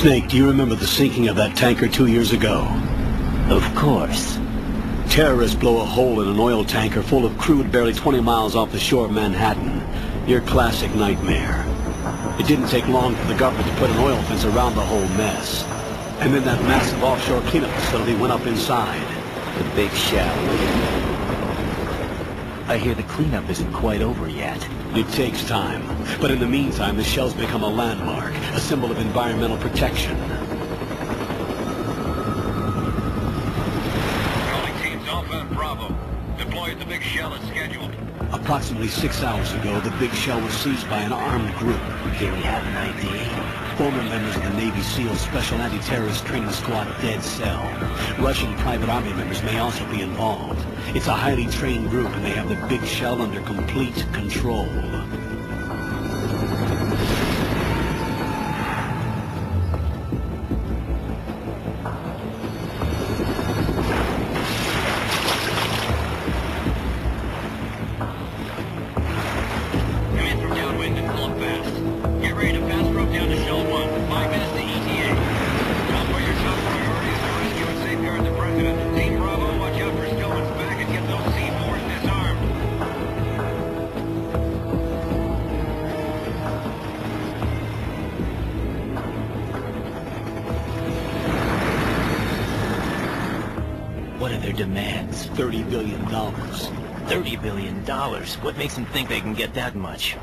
Snake, do you remember the sinking of that tanker 2 years ago? Of course. Terrorists blow a hole in an oil tanker full of crude barely 20 miles off the shore of Manhattan. Your classic nightmare. It didn't take long for the government to put an oil fence around the whole mess. And then that massive offshore cleanup facility went up inside. The big shell. I hear the cleanup isn't quite over yet. It takes time. But in the meantime, the shell's become a landmark, a symbol of environmental protection. Calling teams Alpha and Bravo. Deploy at the big shell as scheduled. Approximately 6 hours ago, the big shell was seized by an armed group. Do we have an ID? Former members of the Navy SEAL Special Anti-Terrorist Training Squad Dead Cell. Russian private army members may also be involved. It's a highly trained group, and they have the big shell under complete control. Come in from downwind and pull up fast. Get ready to fast rope down to Shell 1. 5 minutes to ETA. Tell where your top priorities are. Rescue and safeguard the President. Team Bravo, watch out for Stillman's back and get those C4s disarmed. What are their demands? $30 billion. $30 billion? What makes them think they can get that much?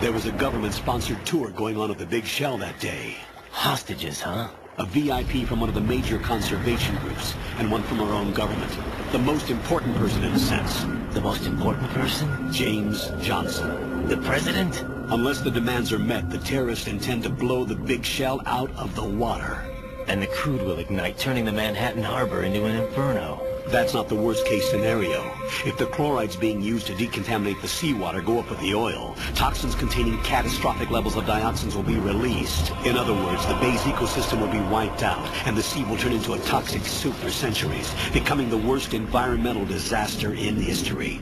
There was a government-sponsored tour going on at the big shell that day. Hostages, huh? A VIP from one of the major conservation groups, and one from our own government. The most important person in a sense. The most important person? James Johnson. The President? Unless the demands are met, the terrorists intend to blow the big shell out of the water. And the crude will ignite, turning the Manhattan Harbor into an inferno. That's not the worst-case scenario. If the chlorides being used to decontaminate the seawater go up with the oil, toxins containing catastrophic levels of dioxins will be released. In other words, the bay's ecosystem will be wiped out, and the sea will turn into a toxic soup for centuries, becoming the worst environmental disaster in history.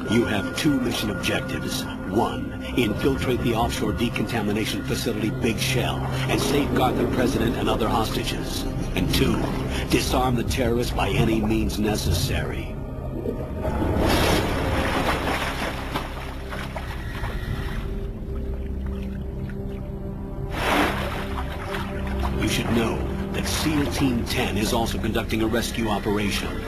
You have 2 mission objectives. 1, infiltrate the offshore decontamination facility Big Shell and safeguard the President and other hostages. And 2, disarm the terrorists by any means necessary. You should know that SEAL Team 10 is also conducting a rescue operation.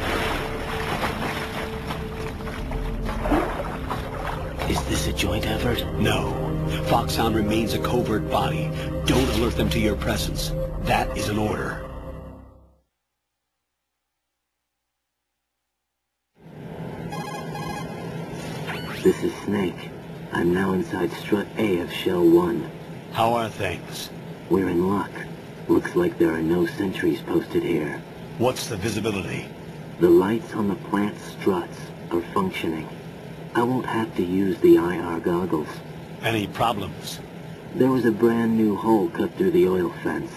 Is this a joint effort? No. Foxhound remains a covert body. Don't alert them to your presence. That is an order. This is Snake. I'm now inside Strut A of Shell 1. How are things? We're in luck. Looks like there are no sentries posted here. What's the visibility? The lights on the plant struts are functioning. I won't have to use the IR goggles. Any problems? There was a brand new hole cut through the oil fence.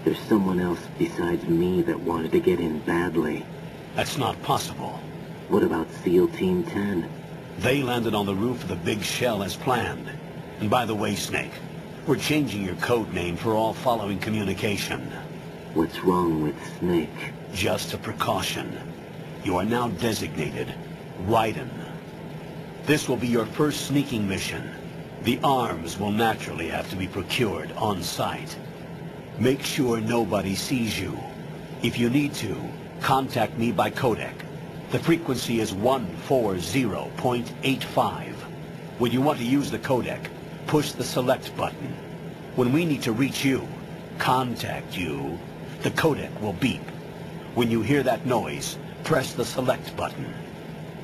There's someone else besides me that wanted to get in badly. That's not possible. What about SEAL Team 10? They landed on the roof of the Big Shell as planned. And by the way, Snake, we're changing your code name for all following communication. What's wrong with Snake? Just a precaution. You are now designated Raiden. This will be your first sneaking mission. The arms will naturally have to be procured on site. Make sure nobody sees you. If you need to, contact me by codec. The frequency is 140.85. When you want to use the codec, push the select button. When we need to reach you, contact you, the codec will beep. When you hear that noise, press the select button.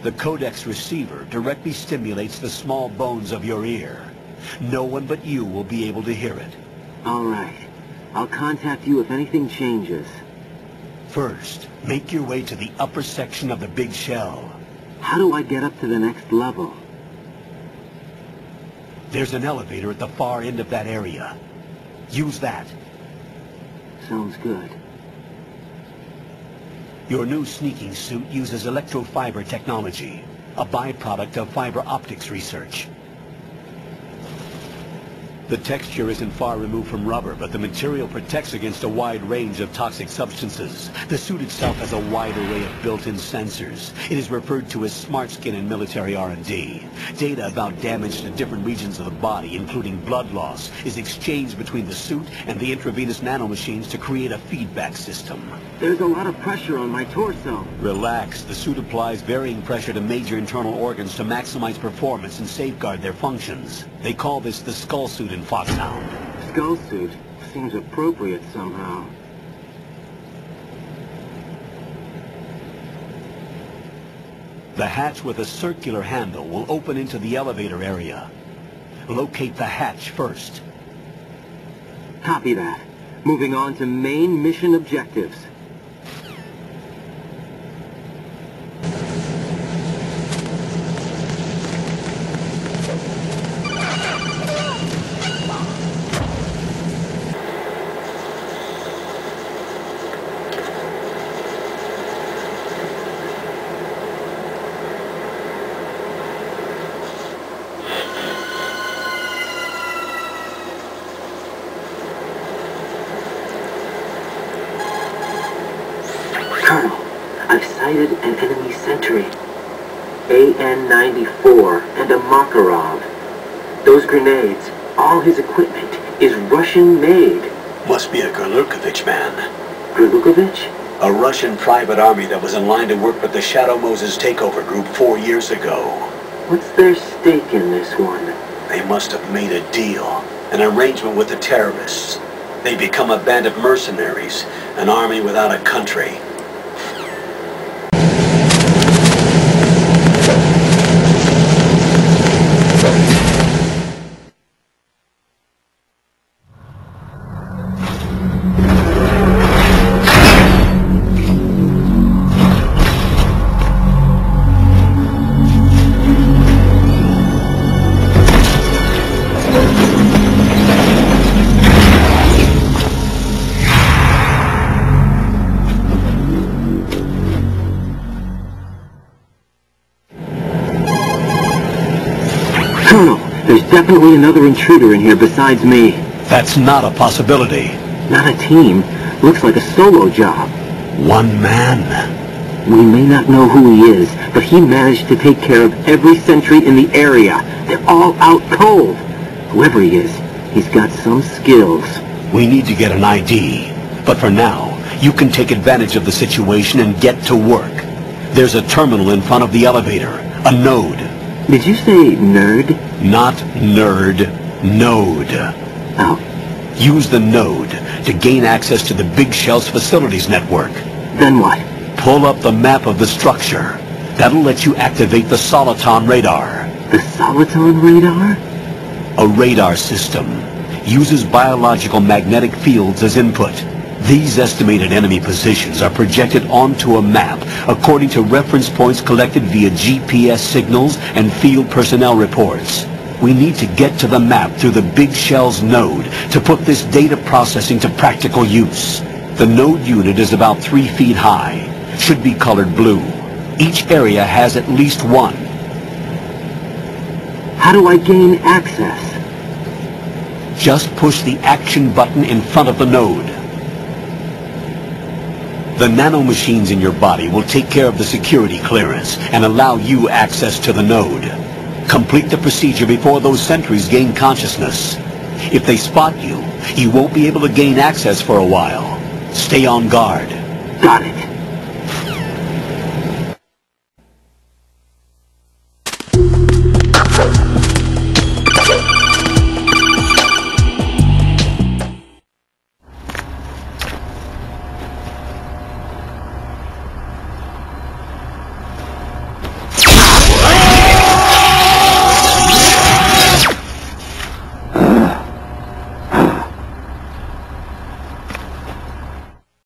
The codec's receiver directly stimulates the small bones of your ear. No one but you will be able to hear it. All right. I'll contact you if anything changes. First, make your way to the upper section of the Big Shell. How do I get up to the next level? There's an elevator at the far end of that area. Use that. Sounds good. Your new sneaking suit uses electrofiber technology, a byproduct of fiber optics research. The texture isn't far removed from rubber, but the material protects against a wide range of toxic substances. The suit itself has a wide array of built-in sensors. It is referred to as smart skin in military R&D. Data about damage to different regions of the body, including blood loss, is exchanged between the suit and the intravenous nanomachines to create a feedback system. There's a lot of pressure on my torso. Relax. The suit applies varying pressure to major internal organs to maximize performance and safeguard their functions. They call this the skull suit in Foxhound. Skull suit seems appropriate somehow. The hatch with a circular handle will open into the elevator area. Locate the hatch first. Copy that. Moving on to main mission objectives. Colonel, I've sighted an enemy sentry. AN-94 and a Makarov. Those grenades, all his equipment, is Russian-made. Must be a Gorlukovich man. Gorlukovich? A Russian private army that was in line to work with the Shadow Moses takeover group 4 years ago. What's their stake in this one? They must have made a deal, an arrangement with the terrorists. They become a band of mercenaries, an army without a country. Colonel, there's definitely another intruder in here besides me. That's not a possibility. Not a team. Looks like a solo job. One man. We may not know who he is, but he managed to take care of every sentry in the area. They're all out cold. Whoever he is, he's got some skills. We need to get an ID. But for now, you can take advantage of the situation and get to work. There's a terminal in front of the elevator. A node. Did you say nerd? Not nerd. Node. Oh. Use the node to gain access to the Big Shell's facilities network. Then what? Pull up the map of the structure. That'll let you activate the Soliton radar. The Soliton radar? A radar system. Uses biological magnetic fields as input. These estimated enemy positions are projected onto a map according to reference points collected via GPS signals and field personnel reports. We need to get to the map through the Big Shell's node to put this data processing to practical use. The node unit is about 3 feet high. Should be colored blue. Each area has at least one. How do I gain access? Just push the action button in front of the node. The nanomachines in your body will take care of the security clearance and allow you access to the node. Complete the procedure before those sentries gain consciousness. If they spot you, you won't be able to gain access for a while. Stay on guard. Got it.